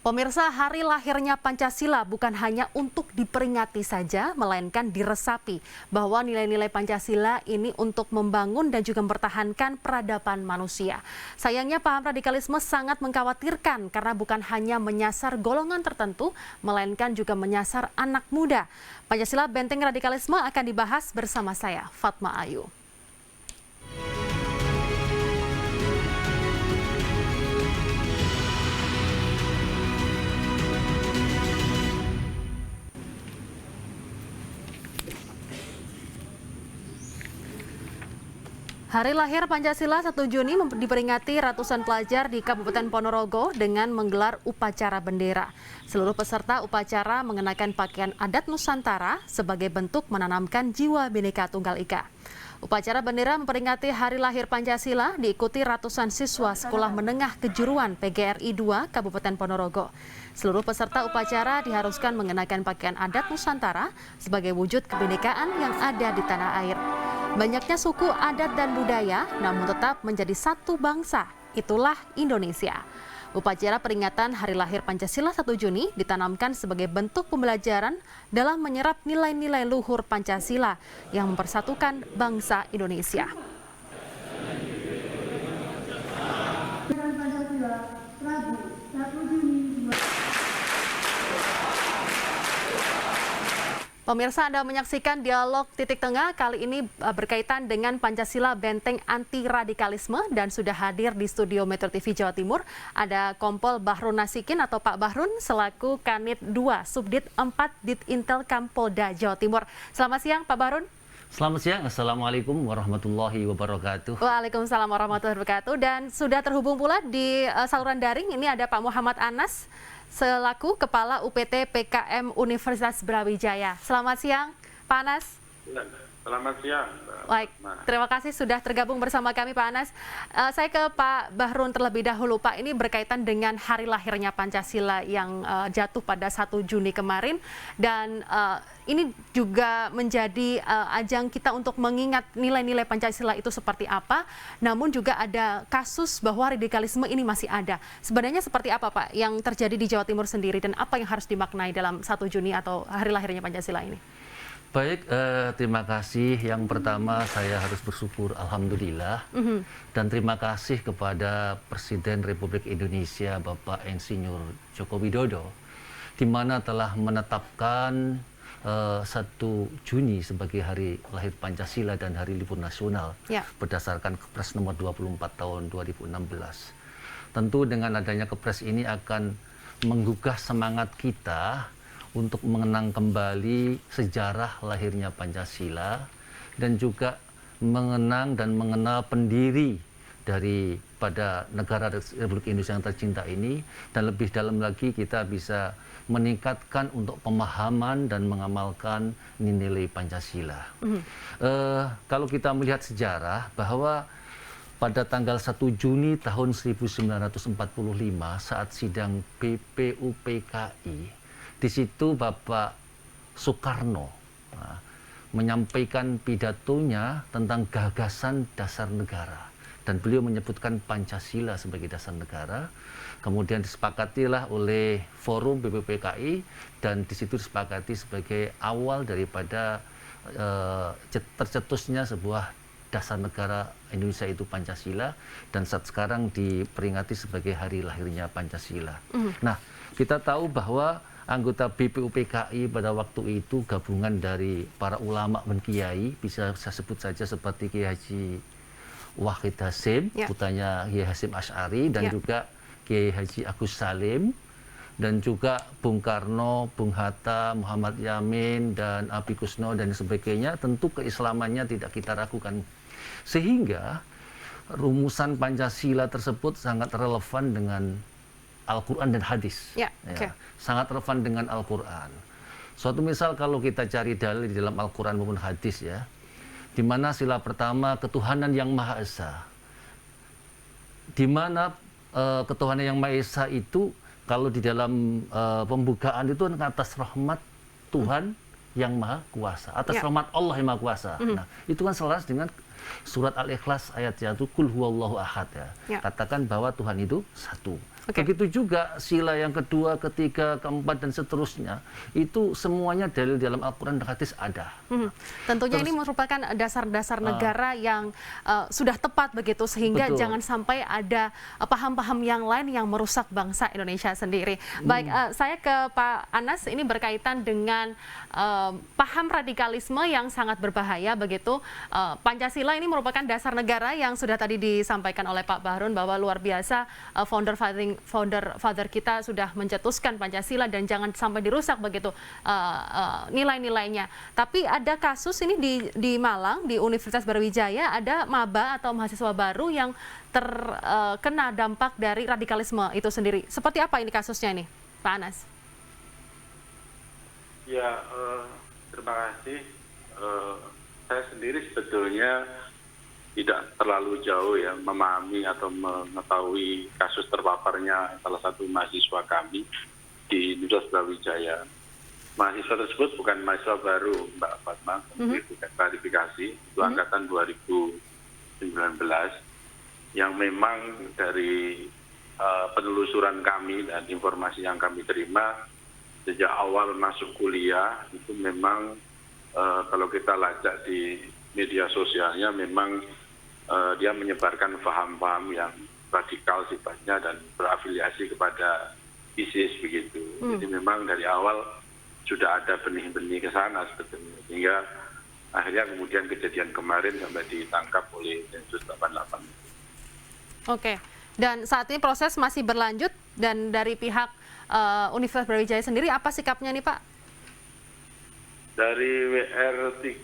Pemirsa, hari lahirnya Pancasila bukan hanya untuk diperingati saja, melainkan diresapi bahwa nilai-nilai Pancasila ini untuk membangun dan juga mempertahankan peradaban manusia. Sayangnya paham radikalisme sangat mengkhawatirkan karena bukan hanya menyasar golongan tertentu, melainkan juga menyasar anak muda. Pancasila Benteng Radikalisme akan dibahas bersama saya, Fatma Ayu. Hari lahir Pancasila 1 Juni diperingati ratusan pelajar di Kabupaten Ponorogo dengan menggelar upacara bendera. Seluruh peserta upacara mengenakan pakaian adat Nusantara sebagai bentuk menanamkan jiwa Bhinneka Tunggal Ika. Upacara bendera memperingati hari lahir Pancasila diikuti ratusan siswa Sekolah Menengah Kejuruan PGRI 2 Kabupaten Ponorogo. Seluruh peserta upacara diharuskan mengenakan pakaian adat Nusantara sebagai wujud kebinekaan yang ada di tanah air. Banyaknya suku, adat, dan budaya, namun tetap menjadi satu bangsa. Itulah Indonesia. Upacara peringatan Hari Lahir Pancasila 1 Juni ditanamkan sebagai bentuk pembelajaran dalam menyerap nilai-nilai luhur Pancasila yang mempersatukan bangsa Indonesia. Pemirsa, Anda menyaksikan dialog Titik Tengah kali ini berkaitan dengan Pancasila Benteng Anti Radikalisme dan sudah hadir di studio Metro TV Jawa Timur ada Kompol Bahrun Nasikin atau Pak Bahrun selaku Kanit 2 Subdit 4 Ditintel Kampolda Jawa Timur. Selamat siang Pak Bahrun. Selamat siang, Assalamualaikum warahmatullahi wabarakatuh. Waalaikumsalam warahmatullahi wabarakatuh. Dan sudah terhubung pula di saluran daring ini ada Pak Muhammad Anas selaku Kepala UPT PKM Universitas Brawijaya. Selamat siang, Pak Anas. Selamat siang. Baik, terima kasih sudah tergabung bersama kami, Pak Anas. Saya ke Pak Bahrun terlebih dahulu, Pak. Ini berkaitan dengan hari lahirnya Pancasila yang jatuh pada 1 Juni kemarin. Dan ini juga menjadi ajang kita untuk mengingat nilai-nilai Pancasila itu seperti apa. Namun juga ada kasus bahwa radikalisme ini masih ada. Sebenarnya seperti apa, Pak, yang terjadi di Jawa Timur sendiri dan apa yang harus dimaknai dalam 1 Juni atau hari lahirnya Pancasila ini? Baik, terima kasih. Yang pertama saya harus bersyukur Alhamdulillah dan terima kasih kepada Presiden Republik Indonesia Bapak Insinyur Joko Widodo di mana telah menetapkan 1 Juni sebagai hari lahir Pancasila dan hari libur nasional berdasarkan Kepres nomor 24 tahun 2016. Tentu dengan adanya Kepres ini akan menggugah semangat kita untuk mengenang kembali sejarah lahirnya Pancasila dan juga mengenang dan mengenal pendiri daripada negara Republik Indonesia yang tercinta ini, dan lebih dalam lagi kita bisa meningkatkan untuk pemahaman dan mengamalkan nilai Pancasila. Kalau kita melihat sejarah bahwa pada tanggal 1 Juni tahun 1945 saat sidang BPUPKI, di situ Bapak Soekarno menyampaikan pidatonya tentang gagasan dasar negara. Dan beliau menyebutkan Pancasila sebagai dasar negara. Kemudian disepakatilah oleh forum BPUPKI dan di situ disepakati sebagai awal daripada tercetusnya sebuah dasar negara Indonesia itu Pancasila, dan saat sekarang diperingati sebagai hari lahirnya Pancasila. Nah, kita tahu bahwa anggota BPUPKI pada waktu itu gabungan dari para ulama dan kiai, bisa saya sebut saja seperti Kiai Haji Wahid Hasyim, putranya Kiai Hasyim Asy'ari, dan juga Kiai Haji Agus Salim, dan juga Bung Karno, Bung Hatta, Muhammad Yamin, dan Abi Kusno, dan sebagainya. Tentu keislamannya tidak kita ragukan. Sehingga rumusan Pancasila tersebut sangat relevan dengan Al-Quran dan hadis. Sangat relevan dengan Al-Quran. Suatu misal kalau kita cari dalil di dalam Al-Quran maupun hadis ya, di mana sila pertama ketuhanan yang Maha Esa. Di mana ketuhanan yang Maha Esa itu kalau di dalam pembukaan itu atas rahmat Tuhan yang Maha Kuasa, atas rahmat Allah yang Maha Kuasa. Nah, itu kan selaras dengan surat Al-Ikhlas ayat 1, Qul huwallahu ahad ya. Katakan bahwa Tuhan itu satu. Begitu juga sila yang kedua, ketiga, keempat, dan seterusnya. Itu semuanya dalil dalam Al-Quran dan hadis ada. Tentunya ini merupakan dasar-dasar negara yang sudah tepat begitu, sehingga Betul. jangan sampai ada paham-paham yang lain yang merusak bangsa Indonesia sendiri. Baik, saya ke Pak Anas, ini berkaitan dengan paham radikalisme yang sangat berbahaya begitu. Pancasila ini merupakan dasar negara yang sudah tadi disampaikan oleh Pak Bahrun bahwa luar biasa founder kita sudah mencetuskan Pancasila dan jangan sampai dirusak begitu nilai-nilainya. Tapi ada kasus ini di Malang, di Universitas Brawijaya, ada maba atau mahasiswa baru yang terkena dampak dari radikalisme itu sendiri. Seperti apa ini kasusnya nih, Pak Anas? Ya, terima kasih. Saya sendiri sebetulnya tidak terlalu jauh ya memahami atau mengetahui kasus terpaparnya salah satu mahasiswa kami di Universitas Brawijaya. Mahasiswa tersebut bukan mahasiswa baru, Mbak Fatma, bukan klarifikasi, itu angkatan 2019 yang memang dari penelusuran kami dan informasi yang kami terima sejak awal masuk kuliah itu memang kalau kita lacak di media sosialnya memang dia menyebarkan paham-paham yang radikal sifatnya dan berafiliasi kepada ISIS begitu. Jadi memang dari awal sudah ada benih-benih ke sana sebetulnya. Sehingga akhirnya kemudian kejadian kemarin sampai ditangkap oleh Densus 88. Oke, dan saat ini proses masih berlanjut dan dari pihak Universitas Brawijaya sendiri apa sikapnya nih Pak? Dari WR3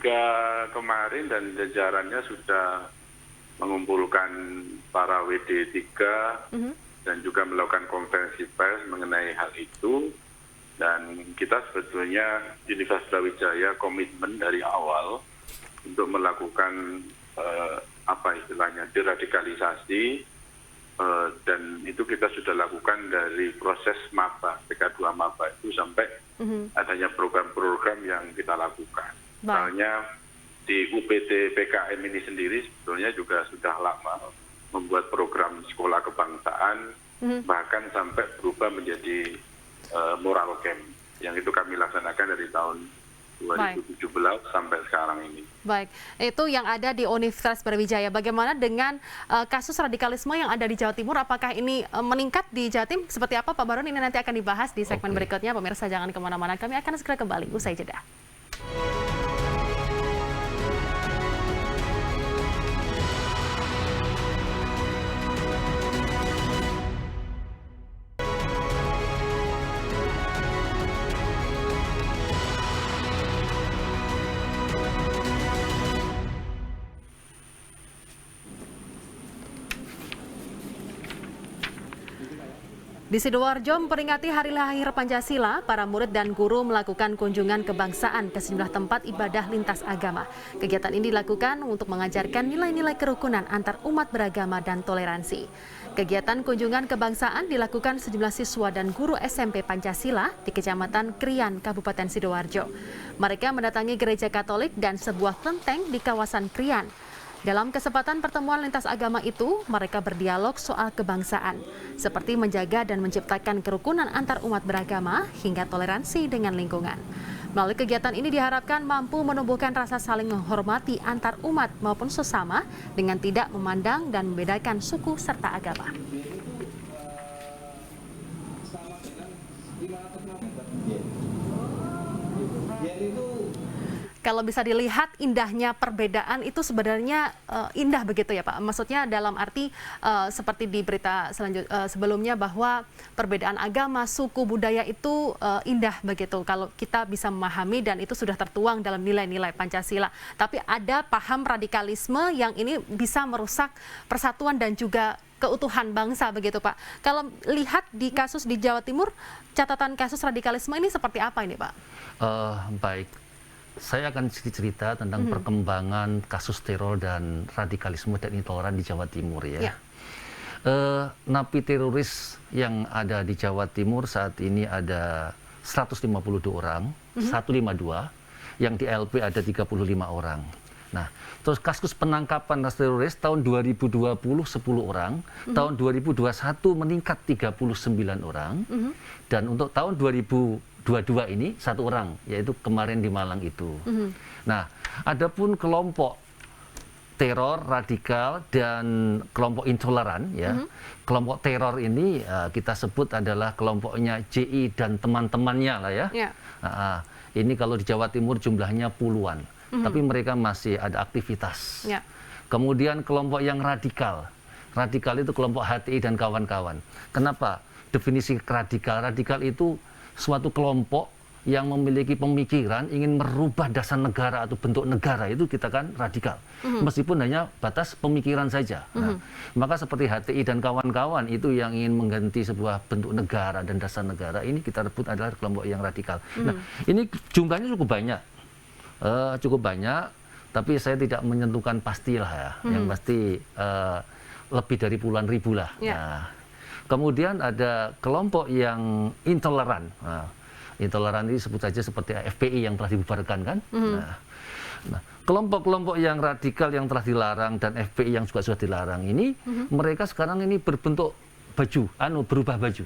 kemarin dan jajarannya sudah mengumpulkan para WD3 dan juga melakukan konferensi pers mengenai hal itu. Dan kita sebetulnya Universitas Brawijaya komitmen dari awal untuk melakukan apa istilahnya deradikalisasi, dan itu kita sudah lakukan dari proses maba, PK2 maba itu sampai adanya program-program yang kita lakukan. Misalnya di UPT PKM ini sendiri sebetulnya juga sudah lama membuat program sekolah kebangsaan, bahkan sampai berubah menjadi moral camp, yang itu kami laksanakan dari tahun 2017 sampai sekarang ini. Baik, itu yang ada di Universitas Brawijaya. Bagaimana dengan kasus radikalisme yang ada di Jawa Timur? Apakah ini meningkat di Jatim? Seperti apa Pak Baron? Ini nanti akan dibahas di segmen berikutnya. Pemirsa jangan kemana-mana. Kami akan segera kembali usai jeda. Di Sidoarjo memperingati Hari Lahir Pancasila, para murid dan guru melakukan kunjungan kebangsaan ke sejumlah tempat ibadah lintas agama. Kegiatan ini dilakukan untuk mengajarkan nilai-nilai kerukunan antar umat beragama dan toleransi. Kegiatan kunjungan kebangsaan dilakukan sejumlah siswa dan guru SMP Pancasila di Kecamatan Krian, Kabupaten Sidoarjo. Mereka mendatangi gereja Katolik dan sebuah kelenteng di kawasan Krian. Dalam kesempatan pertemuan lintas agama itu, mereka berdialog soal kebangsaan, seperti menjaga dan menciptakan kerukunan antar umat beragama hingga toleransi dengan lingkungan. Melalui kegiatan ini diharapkan mampu menumbuhkan rasa saling menghormati antar umat maupun sesama dengan tidak memandang dan membedakan suku serta agama. Kalau bisa dilihat indahnya perbedaan itu sebenarnya indah begitu ya Pak. Maksudnya dalam arti seperti di berita sebelumnya bahwa perbedaan agama, suku, budaya itu indah begitu. Kalau kita bisa memahami dan itu sudah tertuang dalam nilai-nilai Pancasila. Tapi ada paham radikalisme yang ini bisa merusak persatuan dan juga keutuhan bangsa begitu Pak. Kalau lihat di kasus di Jawa Timur, catatan kasus radikalisme ini seperti apa ini Pak? Baik. Saya akan cerita tentang perkembangan kasus teror dan radikalisme dan intoleran di Jawa Timur ya. Napi teroris yang ada di Jawa Timur saat ini ada 152 orang, 152, yang di LP ada 35 orang. Nah, terus kasus penangkapan teroris tahun 2020 10 orang, tahun 2021 meningkat 39 orang, dan untuk tahun 2022 ini 1 orang, yaitu kemarin di Malang itu. Nah, adapun kelompok teror radikal dan kelompok intoleran, ya, kelompok teror ini kita sebut adalah kelompoknya JI dan teman-temannya lah ya. Ini kalau di Jawa Timur jumlahnya puluhan, tapi mereka masih ada aktivitas. Kemudian kelompok yang radikal, radikal itu kelompok HTI dan kawan-kawan. Kenapa? Definisi radikal, radikal itu suatu kelompok yang memiliki pemikiran ingin merubah dasar negara atau bentuk negara, itu kita kan radikal, meskipun hanya batas pemikiran saja. Nah, maka seperti HTI dan kawan-kawan itu yang ingin mengganti sebuah bentuk negara dan dasar negara, ini kita sebut adalah kelompok yang radikal. Nah, ini jumlahnya cukup banyak, tapi saya tidak menyentuhkan pastilah ya, yang pasti lebih dari puluhan ribu lah. Nah, kemudian ada kelompok yang intoleran. Intoleran ini sebut saja seperti FPI yang telah dibubarkan kan. Nah, kelompok-kelompok yang radikal yang telah dilarang dan FPI yang juga sudah dilarang ini, mereka sekarang ini berbentuk baju, berubah baju.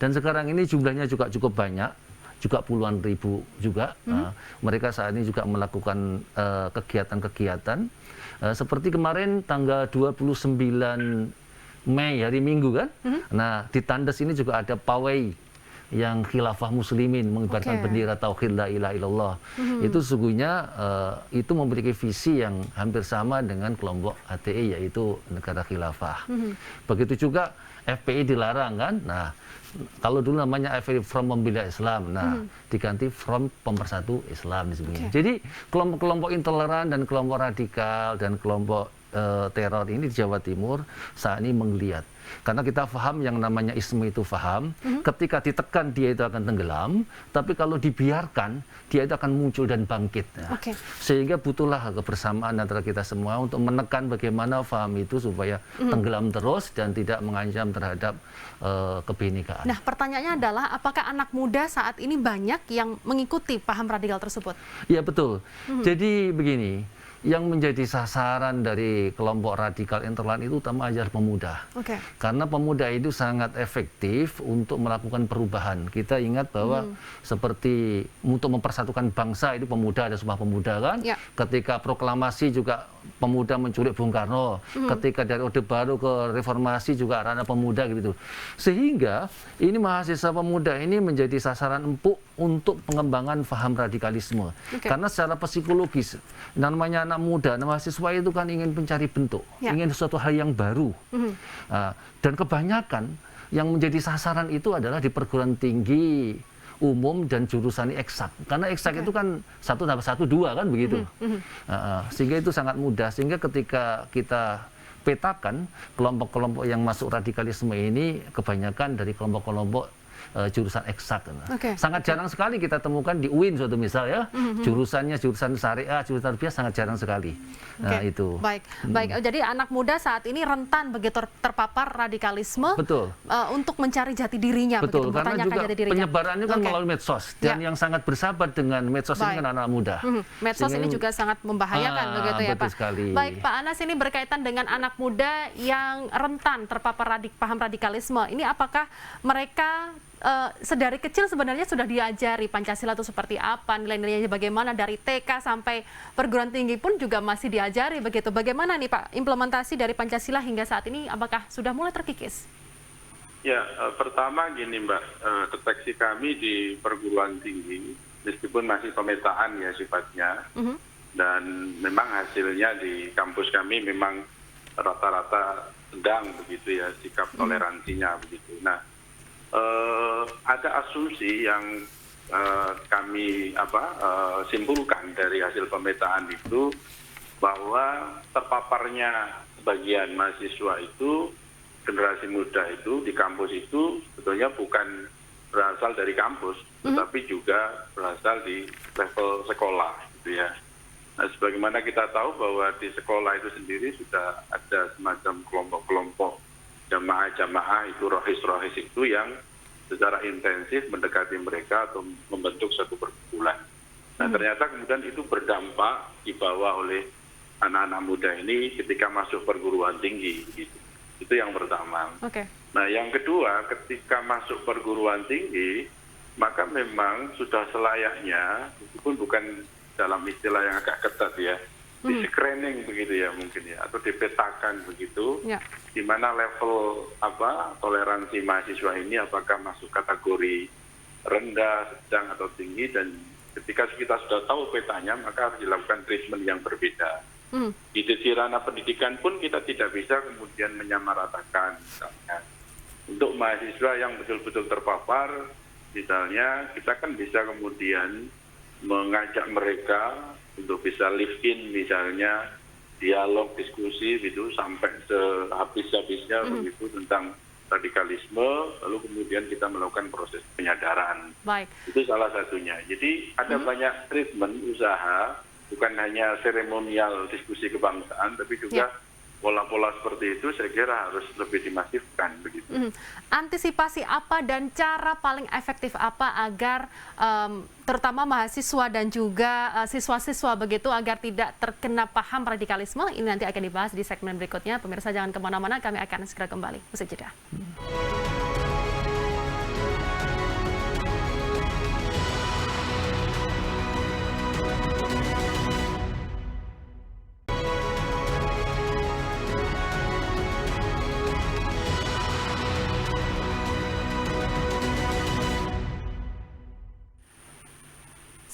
Dan sekarang ini jumlahnya juga cukup banyak, juga puluhan ribu juga. Mereka saat ini juga melakukan kegiatan-kegiatan seperti kemarin tanggal 29 Mei hari Minggu kan. Nah, di Tandes ini juga ada pawai yang khilafah muslimin mengibarkan bendera tauhid la ilaha illallah. Itu sesungguhnya itu memiliki visi yang hampir sama dengan kelompok HTI, yaitu negara khilafah. Begitu juga FPI dilarang kan. Nah, kalau dulu namanya FPI Front Pembela Islam, nah diganti Front Pemersatu Islam disebutnya. Jadi kelompok-kelompok intoleran dan kelompok radikal dan kelompok teror ini di Jawa Timur saat ini menggeliat. Karena kita paham yang namanya isme itu paham, ketika ditekan dia itu akan tenggelam, tapi kalau dibiarkan dia itu akan muncul dan bangkit. Sehingga butuhlah kebersamaan antara kita semua untuk menekan bagaimana paham itu supaya tenggelam terus dan tidak mengancam terhadap kebinekaan. Nah, pertanyaannya adalah apakah anak muda saat ini banyak yang mengikuti paham radikal tersebut? Iya betul. Jadi begini, yang menjadi sasaran dari kelompok radikal intoleran itu utama adalah pemuda. Karena pemuda itu sangat efektif untuk melakukan perubahan. Kita ingat bahwa seperti untuk mempersatukan bangsa itu pemuda, ada Sumpah Pemuda kan. Ketika proklamasi juga pemuda menculik Bung Karno. Ketika dari Orde Baru ke Reformasi juga anak pemuda gitu. Sehingga ini mahasiswa pemuda ini menjadi sasaran empuk untuk pengembangan paham radikalisme. Karena secara psikologis, namanya anak muda, mahasiswa itu kan ingin mencari bentuk, ingin sesuatu hal yang baru. Dan kebanyakan yang menjadi sasaran itu adalah di perguruan tinggi umum dan jurusan eksak. Karena eksak itu kan 1+1 2 kan begitu. Sehingga itu sangat mudah. Sehingga ketika kita petakan kelompok-kelompok yang masuk radikalisme ini kebanyakan dari kelompok-kelompok jurusan eksak. Sangat jarang sekali kita temukan di UIN suatu misal ya, jurusannya jurusan syariah, jurusan tarbiyah sangat jarang sekali. Nah, itu. Baik. Jadi anak muda saat ini rentan begitu terpapar radikalisme. Untuk mencari jati dirinya. Betul, karena juga penyebarannya kan melalui medsos, dan yang sangat bersahabat dengan medsos ini kan anak muda. Medsos ini juga sangat membahayakan begitu ya Pak. Sekali. Baik Pak Anas, ini berkaitan dengan anak muda yang rentan terpapar paham radikalisme. Ini apakah mereka sedari kecil sebenarnya sudah diajari Pancasila itu seperti apa, nilai-nilainya bagaimana, dari TK sampai perguruan tinggi pun juga masih diajari begitu. Bagaimana nih Pak implementasi dari Pancasila hingga saat ini, apakah sudah mulai terkikis? Ya, pertama gini Mbak, deteksi kami di perguruan tinggi, meskipun masih pemetaan ya sifatnya, dan memang hasilnya di kampus kami memang rata-rata sedang begitu ya, sikap toleransinya begitu. Nah, ada asumsi yang kami simpulkan dari hasil pemetaan itu, bahwa terpaparnya sebagian mahasiswa itu, generasi muda itu di kampus itu sebetulnya bukan berasal dari kampus, tetapi juga berasal di level sekolah gitu ya. Nah, sebagaimana kita tahu bahwa di sekolah itu sendiri sudah ada semacam kelompok-kelompok jamaah-jamaah itu, rohis-rohis itu yang secara intensif mendekati mereka atau membentuk satu perkumpulan. Nah, ternyata kemudian itu berdampak dibawa oleh anak-anak muda ini ketika masuk perguruan tinggi. Gitu. Itu yang pertama. Oke. Nah, yang kedua, ketika masuk perguruan tinggi, maka memang sudah selayaknya, meskipun bukan dalam istilah yang agak ketat ya, di screening begitu ya mungkin ya, atau dipetakan begitu, di mana level toleransi mahasiswa ini apakah masuk kategori rendah, sedang atau tinggi, dan ketika kita sudah tahu petanya maka harus dilakukan treatment yang berbeda. Di sisi ranah pendidikan pun kita tidak bisa kemudian menyamaratakan misalnya. Untuk mahasiswa yang betul-betul terpapar, misalnya kita kan bisa kemudian mengajak mereka untuk bisa live in misalnya dialog, diskusi gitu sampai sehabis-habisnya begitu tentang radikalisme, lalu kemudian kita melakukan proses penyadaran. Baik. Itu salah satunya. Jadi ada banyak treatment usaha, bukan hanya seremonial diskusi kebangsaan, tapi juga pola-pola seperti itu saya kira harus lebih dimasifkan begitu. Antisipasi apa dan cara paling efektif apa agar terutama mahasiswa dan juga siswa-siswa begitu agar tidak terkena paham radikalisme? Ini nanti akan dibahas di segmen berikutnya. Pemirsa jangan kemana-mana, kami akan segera kembali. Usai jeda.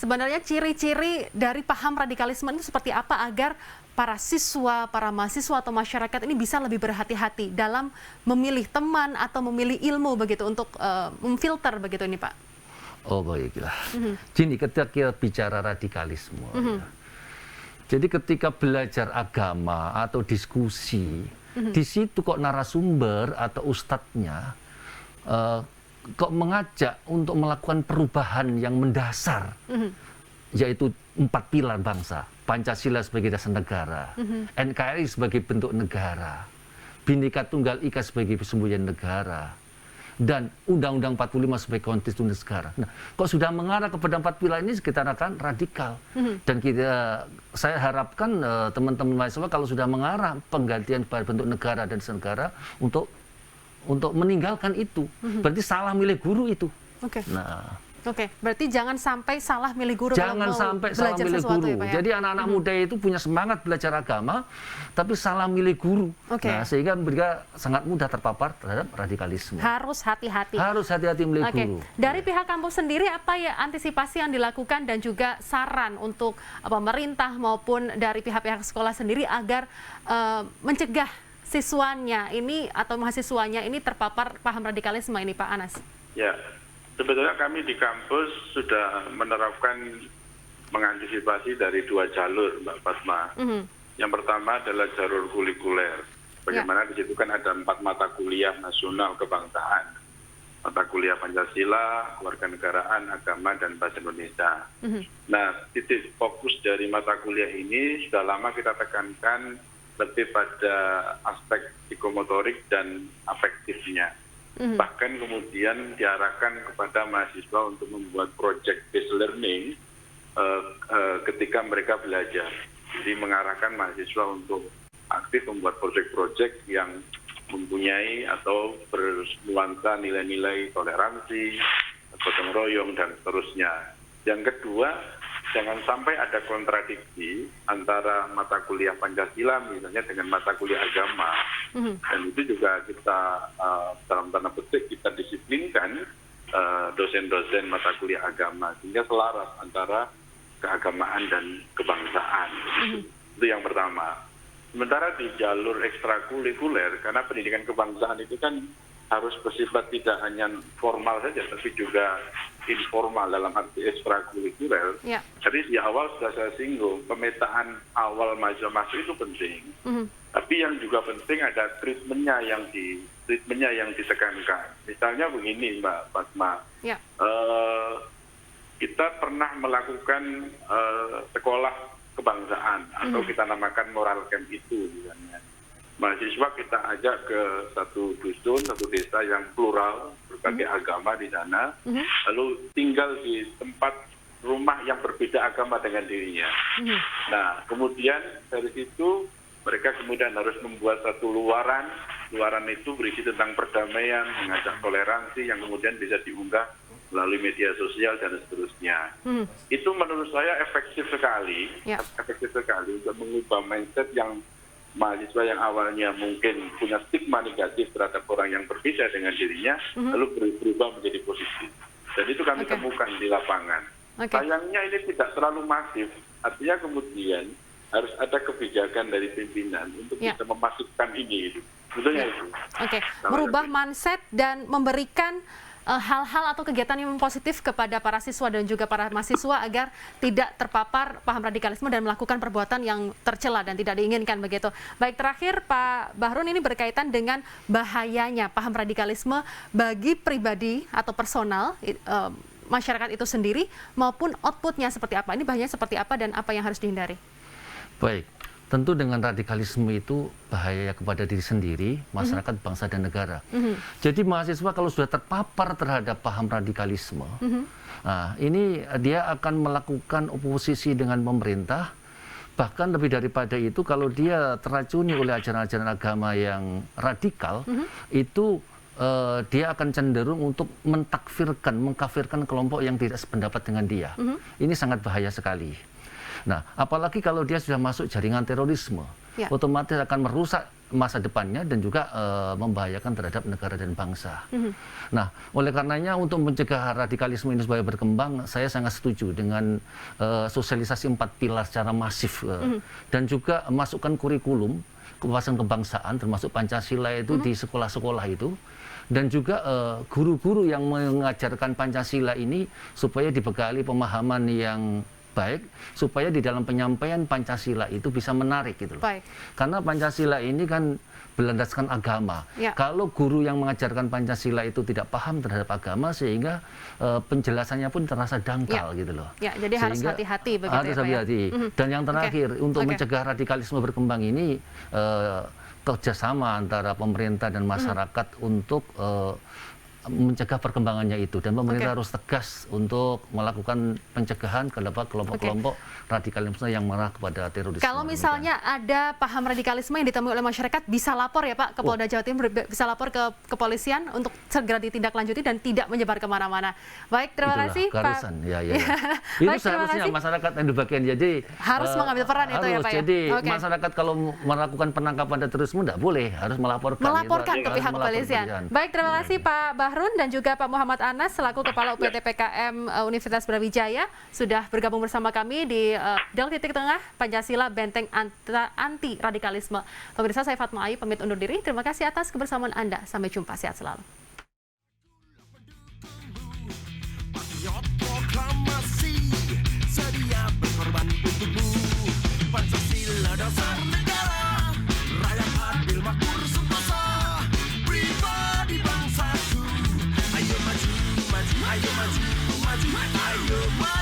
Sebenarnya ciri-ciri dari paham radikalisme itu seperti apa agar para siswa, para mahasiswa atau masyarakat ini bisa lebih berhati-hati dalam memilih teman atau memilih ilmu begitu untuk memfilter begitu ini Pak? Oh baiklah. Jadi ketika kita bicara radikalisme, ya, jadi ketika belajar agama atau diskusi, di situ kok narasumber atau ustadznya kok mengajak untuk melakukan perubahan yang mendasar, yaitu 4 pilar bangsa, Pancasila sebagai dasar negara, NKRI sebagai bentuk negara, Bhinneka Tunggal Ika sebagai persembunyian negara, dan Undang-Undang 45 sebagai konstitusi negara. Nah, kok sudah mengarah kepada 4 pilar ini kita akan radikal. Dan saya harapkan teman-teman mahasiswa kalau sudah mengarah penggantian pada bentuk negara dan negara untuk meninggalkan itu, berarti salah milih guru itu. Oke. Nah, berarti jangan sampai salah milih guru. Jangan sampai salah milih guru. Ya, Pak, ya? Jadi anak-anak muda itu punya semangat belajar agama, tapi salah milih guru. Nah, sehingga mereka sangat mudah terpapar terhadap radikalisme. Harus hati-hati. Harus hati-hati milih guru. Dari pihak kampus sendiri apa ya antisipasi yang dilakukan dan juga saran untuk pemerintah maupun dari pihak-pihak sekolah sendiri agar mencegah siswanya ini atau mahasiswanya ini terpapar paham radikalisme ini Pak Anas? Ya, sebetulnya kami di kampus sudah menerapkan mengantisipasi dari 2 jalur Mbak Fatma. Yang pertama adalah jalur kulikuler. Bagaimana di situ kan ada 4 mata kuliah nasional kebangsaan. Mata kuliah Pancasila, Kewarganegaraan, Agama, dan Bahasa Indonesia. Nah, titik fokus dari mata kuliah ini sudah lama kita tekankan lebih pada aspek psikomotorik dan afektifnya. Bahkan kemudian diarahkan kepada mahasiswa untuk membuat project based learning ketika mereka belajar. Jadi mengarahkan mahasiswa untuk aktif membuat project-project yang mempunyai atau bernuansa nilai-nilai toleransi, gotong royong, dan seterusnya. Yang kedua, jangan sampai ada kontradiksi antara mata kuliah Pancasila misalnya dengan mata kuliah agama. Dan itu juga kita dalam tanda petik kita disiplinkan dosen-dosen mata kuliah agama sehingga selaras antara keagamaan dan kebangsaan. Itu yang pertama. Sementara di jalur ekstrakurikuler, karena pendidikan kebangsaan itu kan harus bersifat tidak hanya formal saja, tapi juga informal dalam arti ekstrakurikuler. Jadi di awal sudah saya singgung, pemetaan awal mahasiswa masuk itu penting. Tapi yang juga penting ada treatmentnya yang ditekankan. Misalnya begini Mbak Fatma, kita pernah melakukan sekolah kebangsaan atau kita namakan moral camp itu misalnya. Mahasiswa kita ajak ke satu dusun, satu desa yang plural, berbagai agama di sana, lalu tinggal di tempat rumah yang berbeda agama dengan dirinya. Nah, kemudian dari situ mereka kemudian harus membuat satu luaran. Luaran itu berisi tentang perdamaian, mengajak toleransi yang kemudian bisa diunggah melalui media sosial dan seterusnya. Itu menurut saya efektif sekali untuk mengubah mindset yang mahasiswa yang awalnya mungkin punya stigma negatif terhadap orang yang berbeda dengan dirinya, lalu berubah menjadi positif. Dan itu kami temukan di lapangan. Sayangnya ini tidak terlalu masif, artinya kemudian harus ada kebijakan dari pimpinan untuk bisa memasifkan ini. Sebetulnya itu. Merubah mindset dan memberikan hal-hal atau kegiatan yang positif kepada para siswa dan juga para mahasiswa agar tidak terpapar paham radikalisme dan melakukan perbuatan yang tercela dan tidak diinginkan begitu. Baik, terakhir Pak Bahrun, ini berkaitan dengan bahayanya paham radikalisme bagi pribadi atau personal masyarakat itu sendiri maupun outputnya seperti apa. Ini bahayanya seperti apa dan apa yang harus dihindari? Baik. Tentu dengan radikalisme itu bahaya kepada diri sendiri, masyarakat, bangsa, dan negara. Jadi mahasiswa kalau sudah terpapar terhadap paham radikalisme, nah, ini dia akan melakukan oposisi dengan pemerintah. Bahkan lebih daripada itu, kalau dia teracuni oleh ajaran-ajaran agama yang radikal, itu dia akan cenderung untuk mengkafirkan kelompok yang tidak sependapat dengan dia. Ini sangat bahaya sekali. Nah, apalagi kalau dia sudah masuk jaringan terorisme, otomatis akan merusak masa depannya dan juga membahayakan terhadap negara dan bangsa. Nah, oleh karenanya untuk mencegah radikalisme ini supaya berkembang, saya sangat setuju dengan sosialisasi 4 pilar secara masif dan juga masukkan kurikulum kewawasan kebangsaan termasuk Pancasila itu di sekolah-sekolah itu. Dan juga guru-guru yang mengajarkan Pancasila ini supaya dibekali pemahaman yang baik, supaya di dalam penyampaian Pancasila itu bisa menarik gitu loh. Karena Pancasila ini kan berlandaskan agama. Kalau guru yang mengajarkan Pancasila itu tidak paham terhadap agama, sehingga penjelasannya pun terasa dangkal gitu loh. Jadi harus hati-hati begitu. Harus hati-hati. Dan yang terakhir, untuk mencegah radikalisme berkembang ini, kerjasama antara pemerintah dan masyarakat untuk mencegah perkembangannya itu, dan pemerintah harus tegas untuk melakukan pencegahan terhadap kelompok-kelompok radikalisme yang mengarah kepada terorisme. Kalau misalnya ada paham radikalisme yang ditemui oleh masyarakat, bisa lapor ya Pak ke Polda Jawa Timur, bisa lapor ke kepolisian untuk segera ditindaklanjuti dan tidak menyebar kemana-mana. Baik, terima kasih Pak. Itu seharusnya masyarakat yang bagian, jadi harus mengambil peran itu ya Pak. Jadi masyarakat kalau melakukan penangkapan terorisme tidak boleh, harus melaporkan ke pihak kepolisian. Baik, terima kasih Pak Bahrun dan juga Pak Muhammad Anas selaku Kepala UPT PKM Universitas Brawijaya sudah bergabung bersama kami di Dialog Titik Tengah Pancasila Benteng Anti Radikalisme. Pemirsa, saya Fatma Ayu pamit undur diri. Terima kasih atas kebersamaan Anda. Sampai jumpa, sehat selalu. Ayo maju, ayo maju, ayo maju, ayo maju.